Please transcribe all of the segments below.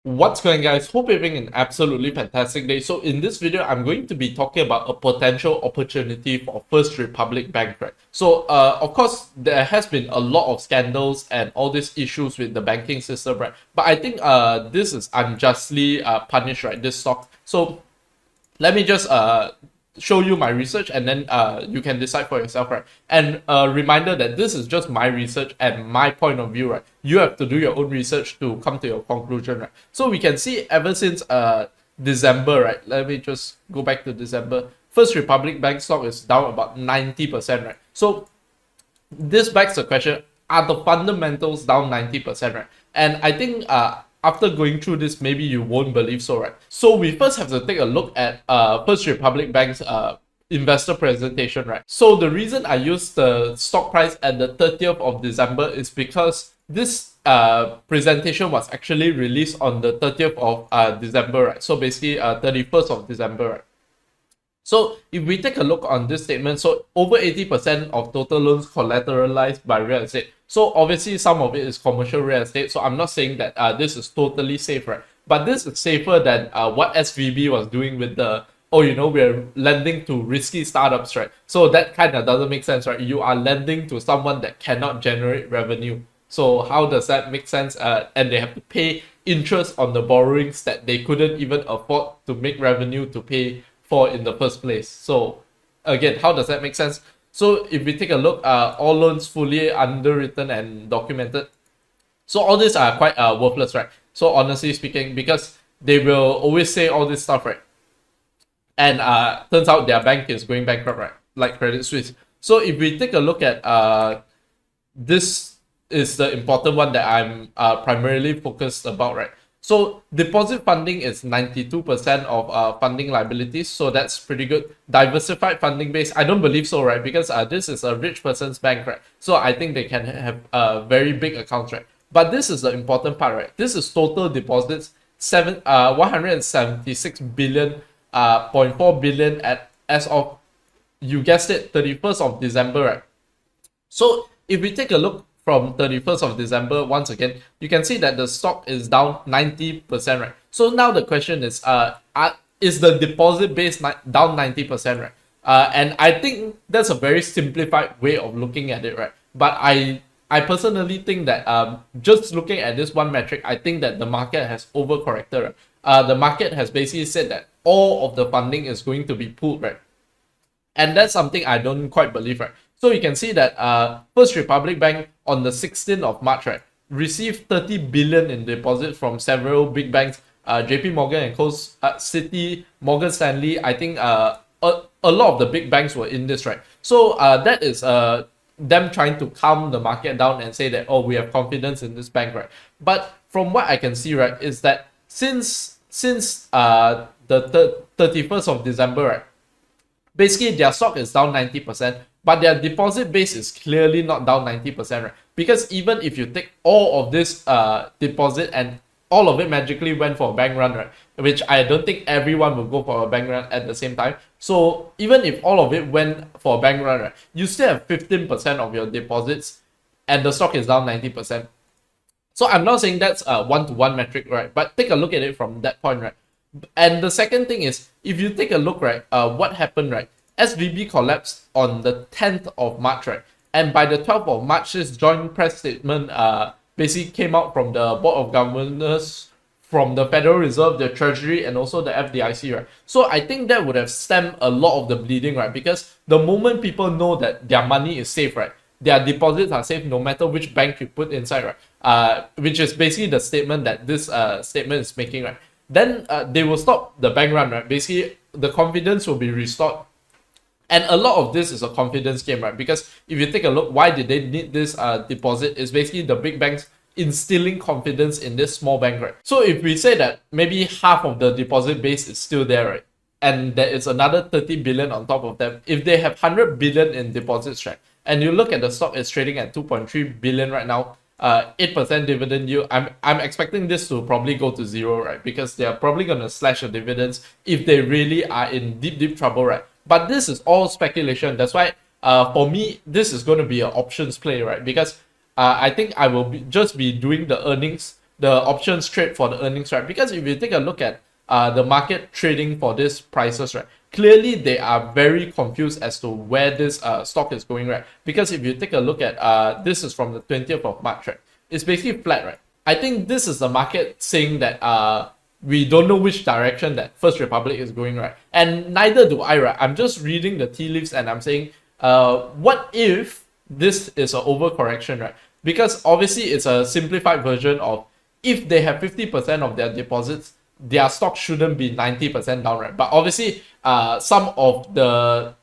What's going, guys? Hope you're having an absolutely fantastic day. So in this video, I'm going to be talking about a potential opportunity for First Republic Bank, right? So of course, there has been a lot of scandals and all these issues with the banking system, right? But I think this is unjustly punished, right? This stock. So let me just show you my research, and then you can decide for yourself, right? And a reminder that this is just my research and my point of view, right? You have to do your own research to come to your conclusion, right? So we can see ever since December, right? Let me just go back to December. First Republic Bank stock is down about 90%, right? So this begs the question, are the fundamentals down 90%, right? And I think after going through this, maybe you won't believe so, right? So we first have to take a look at First Republic Bank's investor presentation, right? So the reason I used the stock price at the 30th of December is because this presentation was actually released on the 30th of December, right? So basically 31st of December, right? So if we take a look on this statement, so over 80% of total loans collateralized by real estate. So obviously some of it is commercial real estate. So I'm not saying that this is totally safe, right? But this is safer than what SVB was doing with the, oh, we're lending to risky startups, right? So that kind of doesn't make sense, right? You are lending to someone that cannot generate revenue. So how does that make sense? And they have to pay interest on the borrowings that they couldn't even afford to make revenue to pay for in the first place. So again, how does that make sense? So if we take a look, all loans fully underwritten and documented. So all these are quite worthless, right? So honestly speaking, because they will always say all this stuff, right? And turns out their bank is going bankrupt, right? Like Credit Suisse. So if we take a look at this is the important one that I'm primarily focused about, right? So deposit funding is 92% of funding liabilities, so that's pretty good. Diversified funding base, I don't believe so, right? Because this is a rich person's bank, right? So I think they can have very big accounts, right? But this is the important part, right? This is total deposits, 176 billion, 0.4 billion at as of, you guessed it, 31st of December, right? So if we take a look from 31st of December, once again, you can see that the stock is down 90%, right? So now the question is the deposit base down 90%, right? And I think that's a very simplified way of looking at it, right? But I personally think that just looking at this one metric, I think that the market has overcorrected, right? The market has basically said that all of the funding is going to be pulled, right? And that's something I don't quite believe, right? So you can see that First Republic Bank on the 16th of March, right, received 30 billion in deposits from several big banks, JP Morgan and Co, Citi, Morgan Stanley. I think a lot of the big banks were in this, right? So that is them trying to calm the market down and say that, oh, we have confidence in this bank, right? But from what I can see, right, is that since the 31st of December, right, basically their stock is down 90%, but their deposit base is clearly not down 90%, right? Because even if you take all of this deposit and all of it magically went for a bank run, right? Which I don't think everyone will go for a bank run at the same time. So even if all of it went for a bank run, right, you still have 15% of your deposits and the stock is down 90%. So I'm not saying that's a one-to-one metric, right? But take a look at it from that point, right? And the second thing is, if you take a look, right, what happened, right? SVB collapsed on the 10th of March, right? And by the 12th of March, this joint press statement basically came out from the Board of Governors, from the Federal Reserve, the Treasury, and also the FDIC, right? So I think that would have stemmed a lot of the bleeding, right? Because the moment people know that their money is safe, right, their deposits are safe no matter which bank you put inside, right? Which is basically the statement that this statement is making, right? Then they will stop the bank run, right? Basically, the confidence will be restored. And a lot of this is a confidence game, right? Because if you take a look, why did they need this deposit? It's basically the big banks instilling confidence in this small bank, right? So if we say that maybe half of the deposit base is still there, right, and there is another 30 billion on top of them, if they have 100 billion in deposits, right, and you look at the stock, is trading at 2.3 billion right now, 8% dividend yield. I'm expecting this to probably go to zero, right? Because they are probably going to slash the dividends if they really are in deep trouble, right? But this is all speculation. That's why for me, this is going to be an options play, right? Because I think I will just be doing the earnings the options trade for the earnings, right? Because if you take a look at the market trading for these prices, right, clearly they are very confused as to where this stock is going, right? Because if you take a look at this is from the 20th of March, right? It's basically flat, right? I think this is the market saying that we don't know which direction that First Republic is going, right? And neither do I, right? I'm just reading the tea leaves and I'm saying, what if this is an overcorrection, right? Because obviously it's a simplified version of if they have 50% of their deposits, their stock shouldn't be 90% down, right? But obviously, some of the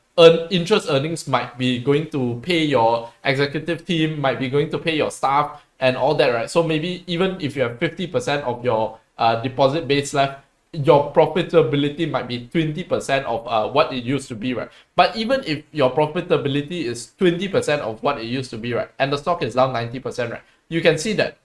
interest earnings might be going to pay your executive team, might be going to pay your staff and all that, right? So maybe even if you have 50% of your deposit base left, your profitability might be 20% of what it used to be, right? But even if your profitability is 20% of what it used to be, right, and the stock is down 90%, right, you can see that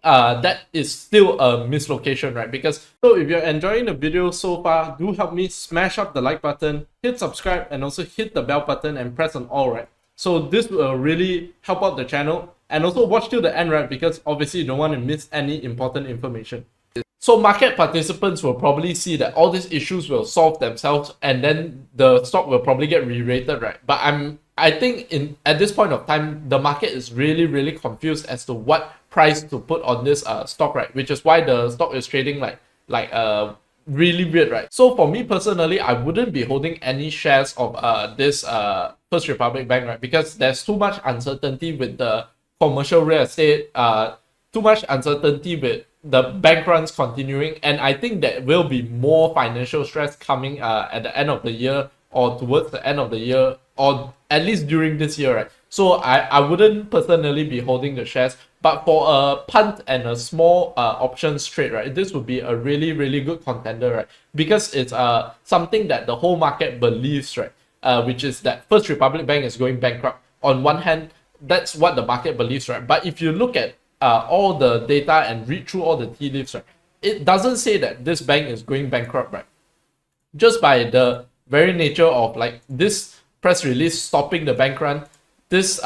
that is still a mislocation, right? Because so if you're enjoying the video so far, do help me smash up the like button, hit subscribe, and also hit the bell button and press on all, right? So this will really help out the channel, and also watch till the end, right? Because obviously you don't want to miss any important information. So market participants will probably see that all these issues will solve themselves and then the stock will probably get re-rated, right? But I think at this point of time, the market is really confused as to what price to put on this stock, right? Which is why the stock is trading like really weird, right? So for me personally, I wouldn't be holding any shares of this First Republic Bank, right? Because there's too much uncertainty with the commercial real estate, too much uncertainty with the bank runs continuing, and I think there will be more financial stress coming at the end of the year or towards the end of the year, or at least during this year, right? So I wouldn't personally be holding the shares, but for a punt and a small options trade, right, this would be a really good contender, right? Because it's something that the whole market believes, right? Which is that First Republic Bank is going bankrupt. On one hand, that's what the market believes, right? But if you look at all the data and read through all the tea leaves, right, it doesn't say that this bank is going bankrupt, right? Just by the very nature of like this press release stopping the bank run, this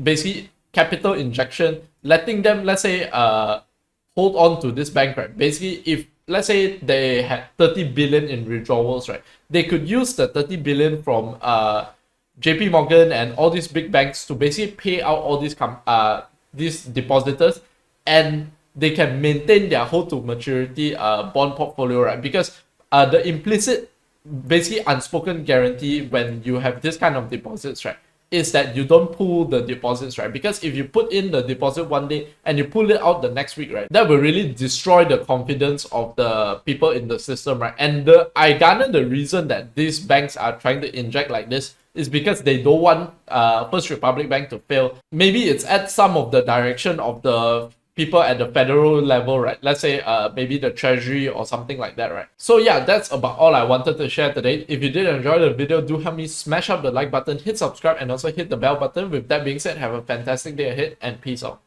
basically capital injection, letting them, let's say, hold on to this bank, right? Basically, if let's say they had 30 billion in withdrawals, right, they could use the 30 billion from JP Morgan and all these big banks to basically pay out all these depositors, and they can maintain their hold to maturity bond portfolio, right? Because the implicit, basically unspoken guarantee when you have this kind of deposits, right, is that you don't pull the deposits, right? Because if you put in the deposit one day and you pull it out the next week, right, that will really destroy the confidence of the people in the system, right? And I garner the reason that these banks are trying to inject like this is because they don't want First Republic Bank to fail. Maybe it's at some of the direction of the people at the federal level, right? Let's say maybe the treasury or something like that, right? So yeah, that's about all I wanted to share today. If you did enjoy the video, do help me smash up the like button, hit subscribe, and also hit the bell button. With that being said, have a fantastic day ahead and peace out.